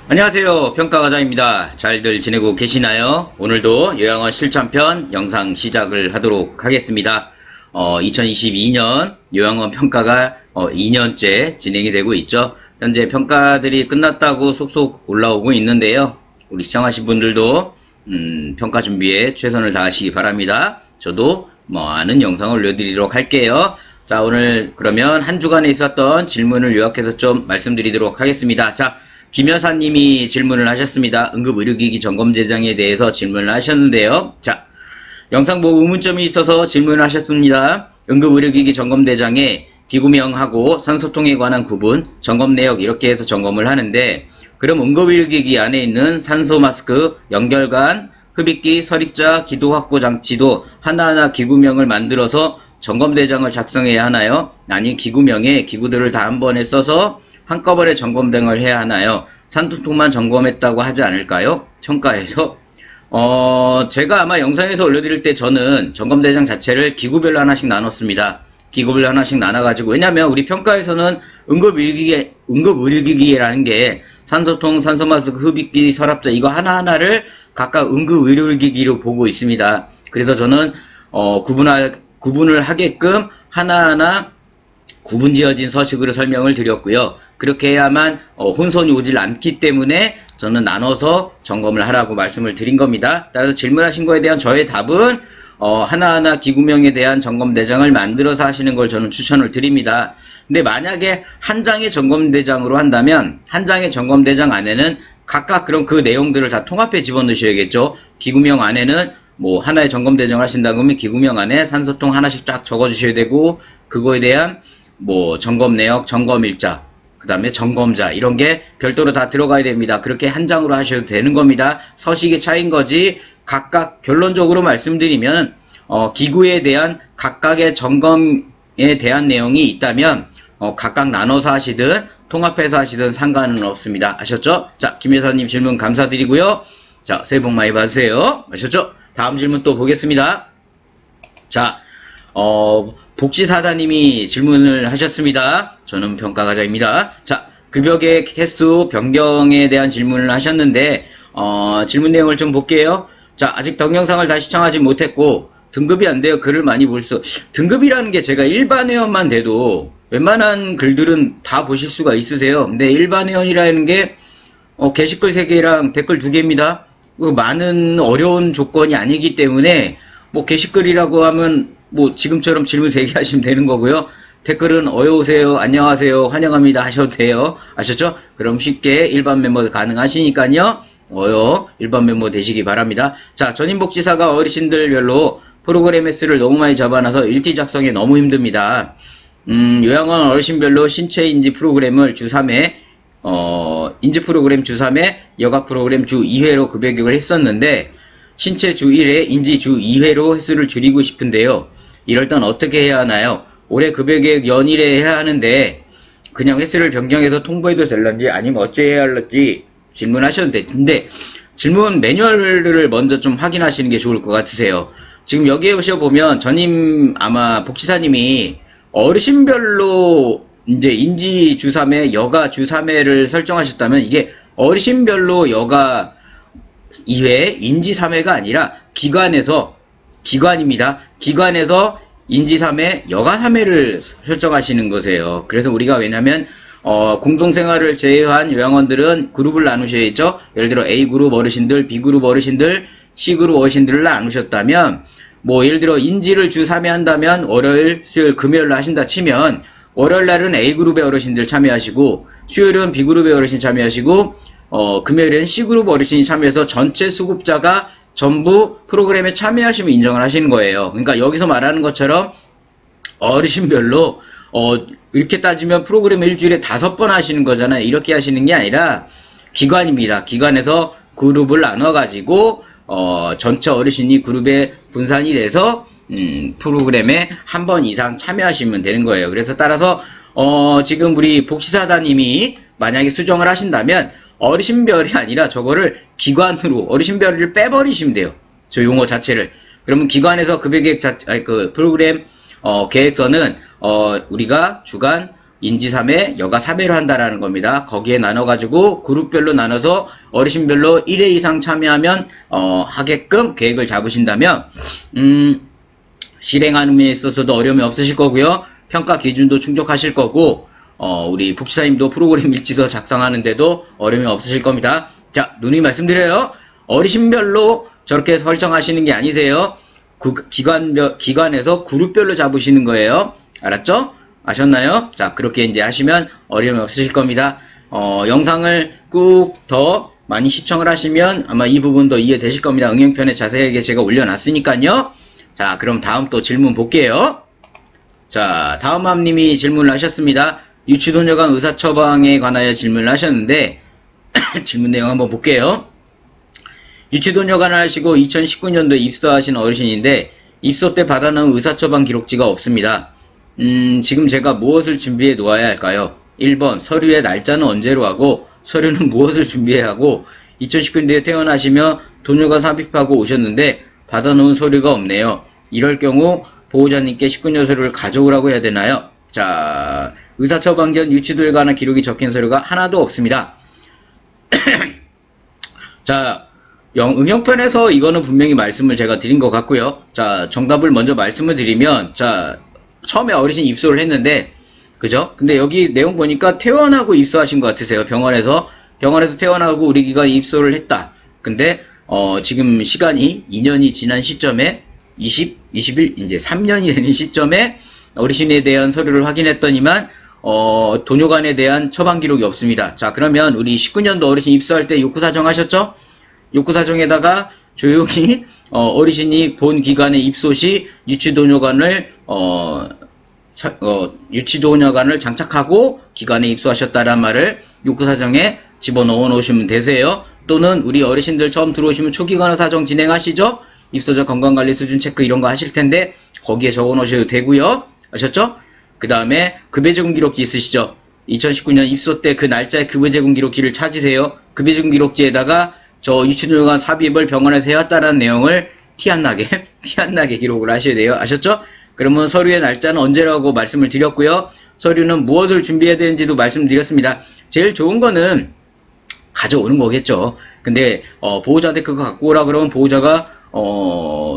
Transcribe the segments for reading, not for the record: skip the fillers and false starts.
안녕하세요. 평가과장입니다. 잘들 지내고 계시나요? 오늘도 요양원 실천편 영상 시작을 하도록 하겠습니다. 2022년 요양원 평가가 2년째 진행이 되고 있죠. 현재 평가들이 끝났다고 속속 올라오고 있는데요. 우리 시청하신 분들도 평가 준비에 최선을 다하시기 바랍니다. 저도 많은 영상을 올려드리도록 할게요. 자, 오늘 그러면 한 주간에 있었던 질문을 요약해서 좀 말씀드리도록 하겠습니다. 자, 김 여사님이 질문을 하셨습니다. 응급의료기기 점검대장에 대해서 질문을 하셨는데요. 자, 영상 보고 의문점이 있어서 질문을 하셨습니다. 응급의료기기 점검대장에 기구명하고 산소통에 관한 구분, 점검 내역 이렇게 해서 점검을 하는데, 그럼 응급의료기기 안에 있는 산소 마스크, 연결관, 흡입기, 설입자, 기도 확보 장치도 하나하나 기구명을 만들어서 점검대장을 작성해야 하나요? 아니, 기구명에 기구들을 다 한 번에 써서 한꺼번에 점검대장을 해야 하나요? 산소통만 점검했다고 하지 않을까요? 평가에서. 제가 아마 영상에서 올려드릴 때 저는 점검대장 자체를 기구별로 하나씩 나눴습니다. 기구별로 하나씩 나눠가지고, 왜냐면 우리 평가에서는 응급의료기기라는 게 산소통, 산소마스크, 흡입기, 서랍자 이거 하나하나를 각각 응급의료기기로 보고 있습니다. 그래서 저는 구분을 하게끔 하나하나 구분지어진 서식으로 설명을 드렸고요. 그렇게 해야만 혼선이 오질 않기 때문에 저는 나눠서 점검을 하라고 말씀을 드린 겁니다. 따라서 질문하신 거에 대한 저의 답은 하나하나 기구명에 대한 점검대장을 만들어서 하시는 걸 저는 추천을 드립니다. 근데 만약에 한 장의 점검대장으로 한다면 한 장의 점검대장 안에는 각각 그럼 그 내용들을 다 통합해 집어넣으셔야겠죠. 기구명 안에는 뭐 하나의 점검대장을 하신다고 하면 기구명 안에 산소통 하나씩 쫙 적어주셔야 되고, 그거에 대한 뭐 점검 내역, 점검 일자, 그 다음에 점검자 이런 게 별도로 다 들어가야 됩니다. 그렇게 한 장으로 하셔도 되는 겁니다. 서식의 차이인 거지. 각각 결론적으로 말씀드리면 기구에 대한 각각의 점검에 대한 내용이 있다면 각각 나눠서 하시든 통합해서 하시든 상관은 없습니다. 아셨죠? 자, 김 여사님 질문 감사드리고요. 자, 새해 복 많이 받으세요. 아셨죠? 다음 질문 또 보겠습니다. 자, 복지사다님이 질문을 하셨습니다. 저는 평가과장입니다. 자, 급여계획 횟수 변경에 대한 질문을 하셨는데, 질문 내용을 좀 볼게요. 자, 아직 동영상을 다 시청하지 못했고, 등급이 안 돼요. 글을 많이 등급이라는 게 제가 일반 회원만 돼도 웬만한 글들은 다 보실 수가 있으세요. 근데 일반 회원이라는 게, 게시글 3개랑 댓글 2개입니다. 많은 어려운 조건이 아니기 때문에, 뭐 게시글이라고 하면 뭐 지금처럼 질문 3개 하시면 되는 거고요. 댓글은 어여오세요, 안녕하세요, 환영합니다 하셔도 돼요. 아셨죠? 그럼 쉽게 일반 멤버 가능하시니까요. 일반 멤버 되시기 바랍니다. 자, 전임복지사가 어르신들별로 프로그램 횟수를 너무 많이 잡아놔서 일티 작성에 너무 힘듭니다. 요양원 어르신별로 신체인지 프로그램을 주 3회, 인지 프로그램 주 3회, 여가 프로그램 주 2회로 급여계획을 했었는데, 신체 주 1회, 인지 주 2회로 횟수를 줄이고 싶은데요. 이럴 땐 어떻게 해야 하나요? 올해 급여계획 연일에 해야 하는데 그냥 횟수를 변경해서 통보해도 될런지 아니면 어찌해야 할런지 질문하셔도 되는데, 질문 매뉴얼을 먼저 좀 확인하시는 게 좋을 것 같으세요. 지금 여기에 오셔보면 전임 아마 복지사님이 어르신별로 이제 인지 주 3회, 여가 주 3회를 설정하셨다면 이게 어르신별로 여가 2회, 인지 3회가 아니라 기관입니다. 기관에서 인지 3회, 여가 3회를 설정하시는 거세요. 그래서 우리가 왜냐면 공동생활을 제외한 요양원들은 그룹을 나누셔야죠. 예를 들어 A그룹 어르신들, B그룹 어르신들, C그룹 어르신들을 나누셨다면, 뭐 예를 들어 인지를 주 3회 한다면 월요일, 수요일, 금요일로 하신다 치면 월요일 날은 A그룹의 어르신들 참여하시고, 수요일은 B그룹의 어르신 참여하시고, 금요일엔 C그룹 어르신이 참여해서 전체 수급자가 전부 프로그램에 참여하시면 인정을 하시는 거예요. 그러니까 여기서 말하는 것처럼 어르신별로 이렇게 따지면 프로그램 일주일에 5번 하시는 거잖아요. 이렇게 하시는 게 아니라 기관입니다. 기관에서 그룹을 나눠 가지고 전체 어르신이 그룹에 분산이 돼서 프로그램에 한 번 이상 참여하시면 되는 거예요. 그래서 따라서 지금 우리 복지사다님이 만약에 수정을 하신다면 어르신별이 아니라 저거를 기관으로 어르신별을 빼버리시면 돼요. 저 용어 자체를. 그러면 기관에서 급여계획 프로그램 계획서는 우리가 주간 인지 3회, 여가 4회로 한다라는 겁니다. 거기에 나눠가지고 그룹별로 나눠서 어르신별로 1회 이상 참여하면 하게끔 계획을 잡으신다면 실행하는 데 있어서도 어려움이 없으실 거고요. 평가 기준도 충족하실 거고 우리 복지사님도 프로그램 일지서 작성하는데도 어려움이 없으실 겁니다. 자, 누누이 말씀드려요. 어르신별로 저렇게 설정하시는 게 아니세요. 기관에서 그룹별로 잡으시는 거예요. 알았죠? 아셨나요? 자, 그렇게 이제 하시면 어려움이 없으실 겁니다. 영상을 꾹 더 많이 시청을 하시면 아마 이 부분도 이해되실 겁니다. 응용편에 자세하게 제가 올려놨으니까요. 자, 그럼 다음 또 질문 볼게요. 자, 다음 함님이 질문을 하셨습니다. 유치도녀간 의사처방에 관하여 질문을 하셨는데 질문 내용 한번 볼게요. 유치도녀관을 하시고 2019년도에 입소하신 어르신인데 입소 때 받아놓은 의사처방 기록지가 없습니다. 지금 제가 무엇을 준비해 놓아야 할까요? 1번 서류의 날짜는 언제로 하고 서류는 무엇을 준비해야 하고 2019년도에 퇴원하시며 도녀가 삽입하고 오셨는데 받아놓은 서류가 없네요. 이럴 경우 보호자님께 19년 서류를 가져오라고 해야 되나요? 자, 의사처방 전 유치도에 관한 기록이 적힌 서류가 하나도 없습니다. 자, 응용편에서 이거는 분명히 말씀을 제가 드린 것 같고요. 자, 정답을 먼저 말씀을 드리면, 자, 처음에 어르신 입소를 했는데, 그죠? 근데 여기 내용 보니까 퇴원하고 입소하신 것 같으세요. 병원에서 퇴원하고 우리 기관에 입소를 했다. 근데, 지금 시간이 2년이 지난 시점에, 21, 이제 3년이 되는 시점에 어르신에 대한 서류를 확인했더니만, 도뇨관에 대한 처방 기록이 없습니다. 자, 그러면 우리 19년도 어르신 입소할 때 욕구사정 하셨죠? 욕구사정에다가 조용히 어르신이 본 기관의 입소 시 유치도뇨관을 유치도뇨관을 장착하고 기관에 입소하셨다란 말을 욕구사정에 집어넣어 놓으시면 되세요. 또는 우리 어르신들 처음 들어오시면 초기관의 사정 진행하시죠? 입소자 건강관리 수준 체크 이런 거 하실 텐데 거기에 적어 놓으셔도 되고요. 아셨죠? 그 다음에 급여제공 기록지 있으시죠? 2019년 입소 때 그 날짜의 급여제공 기록지를 찾으세요. 급여제공 기록지에다가 저 유치도뇨관 삽입을 병원에서 해왔다는 내용을 티 안 나게 기록을 하셔야 돼요. 아셨죠? 그러면 서류의 날짜는 언제라고 말씀을 드렸고요. 서류는 무엇을 준비해야 되는지도 말씀드렸습니다. 제일 좋은 거는 가져오는 거겠죠. 근데 보호자한테 그거 갖고 오라 그러면 보호자가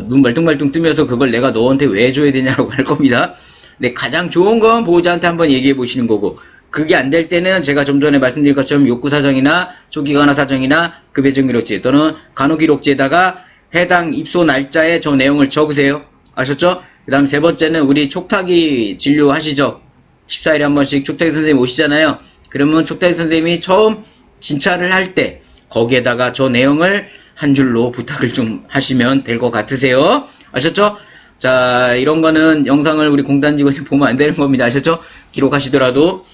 눈 말뚱말뚱 뜨면서 그걸 내가 너한테 왜 줘야 되냐고 할 겁니다. 근데 가장 좋은 건 보호자한테 한번 얘기해 보시는 거고, 그게 안 될 때는 제가 좀 전에 말씀드린 것처럼 욕구사정이나 초기관화 사정이나 급여제공 기록지 또는 간호기록지에다가 해당 입소 날짜에 저 내용을 적으세요. 아셨죠? 그 다음 세 번째는 우리 촉탁이 진료하시죠? 14일에 한 번씩 촉탁이 선생님 오시잖아요. 그러면 촉탁이 선생님이 처음 진찰을 할 때 거기에다가 저 내용을 한 줄로 부탁을 좀 하시면 될 것 같으세요. 아셨죠? 자, 이런 거는 영상을 우리 공단 직원이 보면 안 되는 겁니다. 아셨죠? 기록하시더라도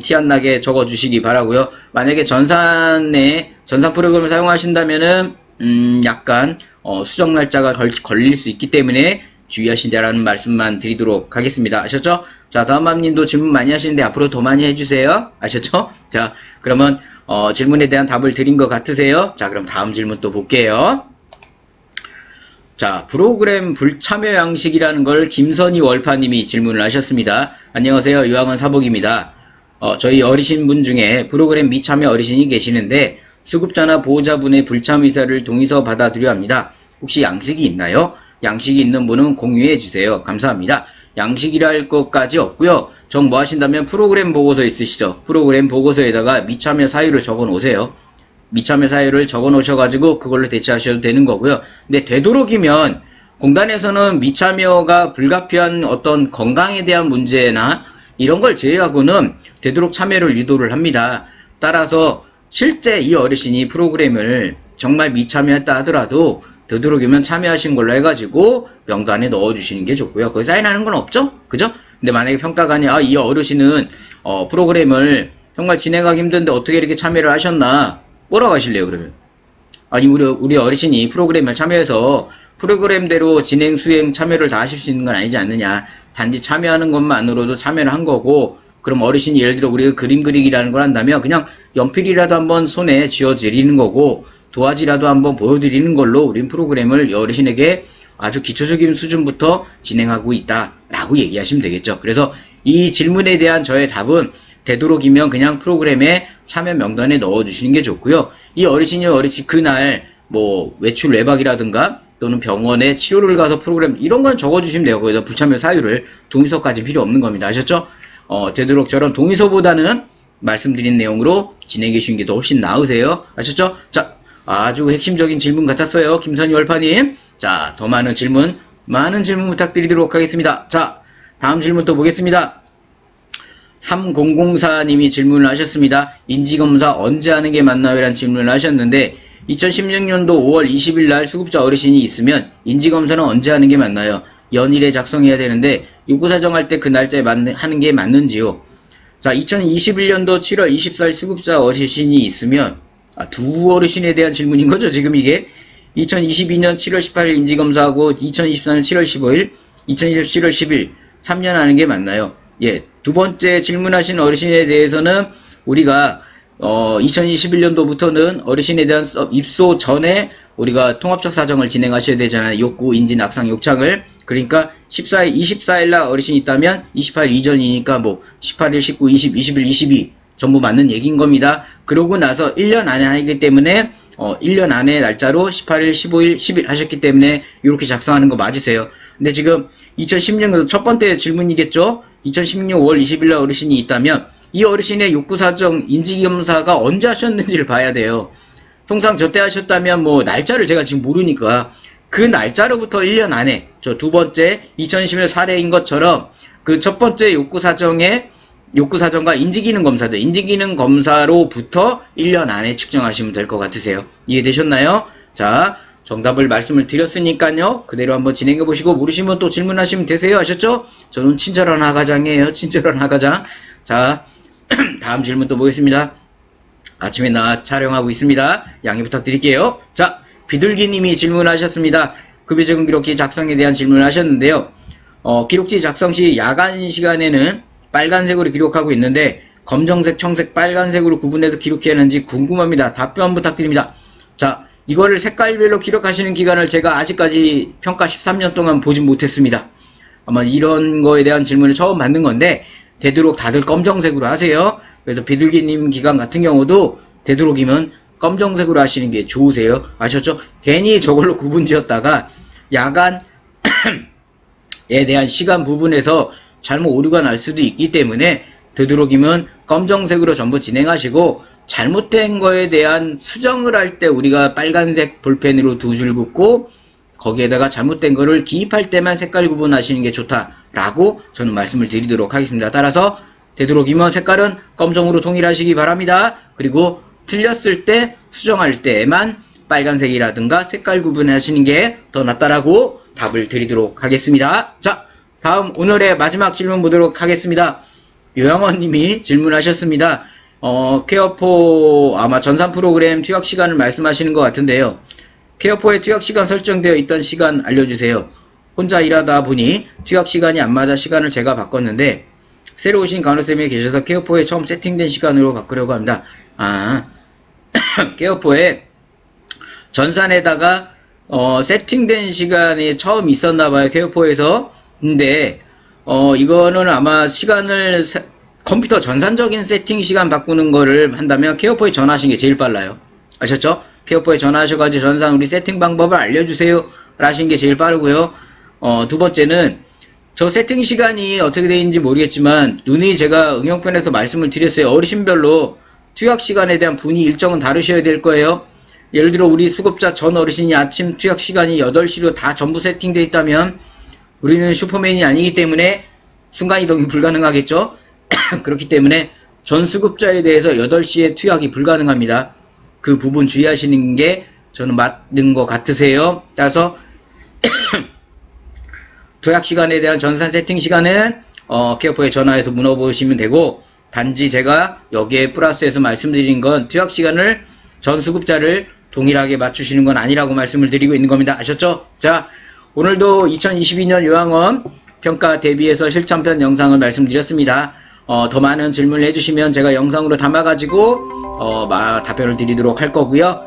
티 안 나게 적어 주시기 바라고요. 만약에 전산 프로그램을 사용하신다면은 약간 수정 날짜가 걸릴 수 있기 때문에 주의하신다라는 말씀만 드리도록 하겠습니다. 아셨죠? 자, 다음 함님도 질문 많이 하시는데 앞으로 더 많이 해주세요. 아셨죠? 자, 그러면 질문에 대한 답을 드린 것 같으세요? 자, 그럼 다음 질문 또 볼게요. 자, 프로그램 불참여 양식이라는 걸 김선희 월파님이 질문을 하셨습니다. 안녕하세요. 유학원 사복입니다. 저희 어르신분 중에 프로그램 미참여 어르신이 계시는데 수급자나 보호자분의 불참 의사를 동의서 받아들여야 합니다. 혹시 양식이 있나요? 양식이 있는 분은 공유해 주세요. 감사합니다. 양식이라 할 것까지 없고요. 정 뭐 하신다면 프로그램 보고서 있으시죠? 프로그램 보고서에다가 미참여 사유를 적어 놓으세요. 미참여 사유를 적어 놓으셔가지고 그걸로 대체하셔도 되는 거고요. 근데 되도록이면 공단에서는 미참여가 불가피한 어떤 건강에 대한 문제나 이런 걸 제외하고는 되도록 참여를 유도를 합니다. 따라서 실제 이 어르신이 프로그램을 정말 미참여했다 하더라도 되도록이면 참여하신 걸로 해가지고 명단에 넣어주시는 게 좋고요. 거기 사인하는 건 없죠? 그죠? 근데 만약에 평가관이 이 어르신은 프로그램을 정말 진행하기 힘든데 어떻게 이렇게 참여를 하셨나? 뭐라고 하실래요, 그러면? 아니, 우리 어르신이 프로그램을 참여해서 프로그램대로 진행, 수행, 참여를 다 하실 수 있는 건 아니지 않느냐. 단지 참여하는 것만으로도 참여를 한 거고, 그럼 어르신이 예를 들어 우리가 그림 그리기라는 걸 한다면 그냥 연필이라도 한번 손에 쥐어드리는 거고, 도화지라도 한번 보여드리는 걸로 우린 프로그램을 어르신에게 아주 기초적인 수준부터 진행하고 있다라고 얘기하시면 되겠죠. 그래서 이 질문에 대한 저의 답은 되도록이면 그냥 프로그램에 참여 명단에 넣어주시는 게 좋고요. 이 어르신이 그날 뭐 외출 외박이라든가 또는 병원에 치료를 가서 프로그램 이런 건 적어주시면 돼요. 거기서 불참여 사유를 동의서까지 필요 없는 겁니다. 아셨죠? 되도록 저런 동의서보다는 말씀드린 내용으로 진행해 주시는 게 더 훨씬 나으세요. 아셨죠? 자, 아주 핵심적인 질문 같았어요. 김선희 월파님. 자, 더 많은 질문 부탁드리도록 하겠습니다. 자, 다음 질문 또 보겠습니다. 3004님이 질문을 하셨습니다. 인지검사 언제 하는 게 맞나요? 라는 질문을 하셨는데 2016년도 5월 20일 날 수급자 어르신이 있으면 인지검사는 언제 하는 게 맞나요? 연일에 작성해야 되는데 요구사정할 때 그 날짜에 하는 게 맞는지요? 자, 2021년도 7월 24일 수급자 어르신이 있으면 두 어르신에 대한 질문인 거죠, 지금 이게. 2022년 7월 18일 인지검사하고 2024년 7월 15일, 2020년 7월 10일 3년 하는 게 맞나요? 예, 두 번째 질문하신 어르신에 대해서는 우리가 2021년도부터는 어르신에 대한 입소 전에 우리가 통합적 사정을 진행하셔야 되잖아요. 욕구, 인지, 낙상, 욕창을. 그러니까 24일 날 어르신이 있다면 28일 이전이니까 뭐 18일, 19, 20, 21, 22 전부 맞는 얘기인 겁니다. 그러고 나서 1년 안에 하기 때문에 1년 안에 날짜로 18일, 15일, 10일 하셨기 때문에 이렇게 작성하는 거 맞으세요. 근데 지금 2016년도 첫 번째 질문이겠죠? 2016년 5월 20일 날 어르신이 있다면 이 어르신의 욕구사정 인지검사가 언제 하셨는지를 봐야 돼요. 통상 저때 하셨다면 뭐 날짜를 제가 지금 모르니까 그 날짜로부터 1년 안에 저 두 번째 2010년 사례인 것처럼 그 첫 번째 욕구사정과 인지기능 검사죠. 인지기능 검사로부터 1년 안에 측정하시면 될 것 같으세요. 이해되셨나요? 자, 정답을 말씀을 드렸으니까요. 그대로 한번 진행해 보시고 모르시면 또 질문하시면 되세요. 아셨죠? 저는 친절한 하가장이에요. 친절한 하가장. 자, 다음 질문 또 보겠습니다. 아침에 나 촬영하고 있습니다. 양해 부탁드릴게요. 자, 비둘기님이 질문하셨습니다. 급여적용 기록지 작성에 대한 질문을 하셨는데요. 기록지 작성 시 야간 시간에는 빨간색으로 기록하고 있는데 검정색, 청색, 빨간색으로 구분해서 기록해야 하는지 궁금합니다. 답변 부탁드립니다. 자, 이거를 색깔별로 기록하시는 기간을 제가 아직까지 평가 13년 동안 보진 못했습니다. 아마 이런 거에 대한 질문을 처음 받는 건데 되도록 다들 검정색으로 하세요. 그래서 비둘기님 기간 같은 경우도 되도록이면 검정색으로 하시는 게 좋으세요. 아셨죠? 괜히 저걸로 구분 지었다가 야간에 대한 시간 부분에서 잘못 오류가 날 수도 있기 때문에 되도록이면 검정색으로 전부 진행하시고 잘못된 거에 대한 수정을 할 때 우리가 빨간색 볼펜으로 두 줄 긋고 거기에다가 잘못된 거를 기입할 때만 색깔 구분하시는 게 좋다라고 저는 말씀을 드리도록 하겠습니다. 따라서 되도록이면 색깔은 검정으로 동일하시기 바랍니다. 그리고 틀렸을 때 수정할 때만 빨간색이라든가 색깔 구분하시는 게 더 낫다라고 답을 드리도록 하겠습니다. 자, 다음 오늘의 마지막 질문 보도록 하겠습니다. 요양원님이 질문하셨습니다. 케어4 아마 전산 프로그램 투약 시간을 말씀하시는 것 같은데요. 케어4에 투약 시간 설정되어 있던 시간 알려주세요. 혼자 일하다 보니 투약 시간이 안 맞아 시간을 제가 바꿨는데 새로 오신 간호쌤이 계셔서 케어4에 처음 세팅된 시간으로 바꾸려고 합니다. 케어4에 전산에다가 세팅된 시간이 처음 있었나봐요. 케어4에서. 근데 이거는 아마 시간을 컴퓨터 전산적인 세팅 시간 바꾸는 거를 한다면 케어4에 전화하시는 게 제일 빨라요. 아셨죠? 케어4에 전화하셔가지고 전산 우리 세팅 방법을 알려주세요 라시는 게 제일 빠르고요. 두 번째는 저 세팅 시간이 어떻게 되는지 모르겠지만 눈이 제가 응용편에서 말씀을 드렸어요. 어르신별로 투약 시간에 대한 분위 일정은 다르셔야 될 거예요. 예를 들어 우리 수급자 전 어르신이 아침 투약 시간이 8시로 다 전부 세팅되어 있다면 우리는 슈퍼맨이 아니기 때문에 순간이동이 불가능하겠죠. 그렇기 때문에 전 수급자에 대해서 8시에 투약이 불가능합니다. 그 부분 주의하시는 게 저는 맞는 것 같으세요. 따라서 투약 시간에 대한 전산 세팅 시간은 케어4에 전화해서 물어보시면 되고 단지 제가 여기에 플러스해서 말씀드린 건 투약 시간을 전 수급자를 동일하게 맞추시는 건 아니라고 말씀을 드리고 있는 겁니다. 아셨죠? 자, 오늘도 2022년 요양원 평가 대비해서 실천편 영상을 말씀드렸습니다. 더 많은 질문을 해주시면 제가 영상으로 담아가지고 답변을 드리도록 할 거고요.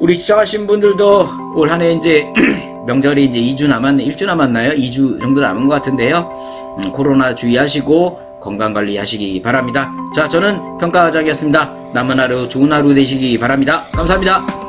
우리 시청하신 분들도 올 한해 이제 명절이 이제 2주 남았네, 1주 남았나요? 2주 정도 남은 것 같은데요. 코로나 주의하시고 건강관리 하시기 바랍니다. 자, 저는 평가과장이었습니다. 남은 하루 좋은 하루 되시기 바랍니다. 감사합니다.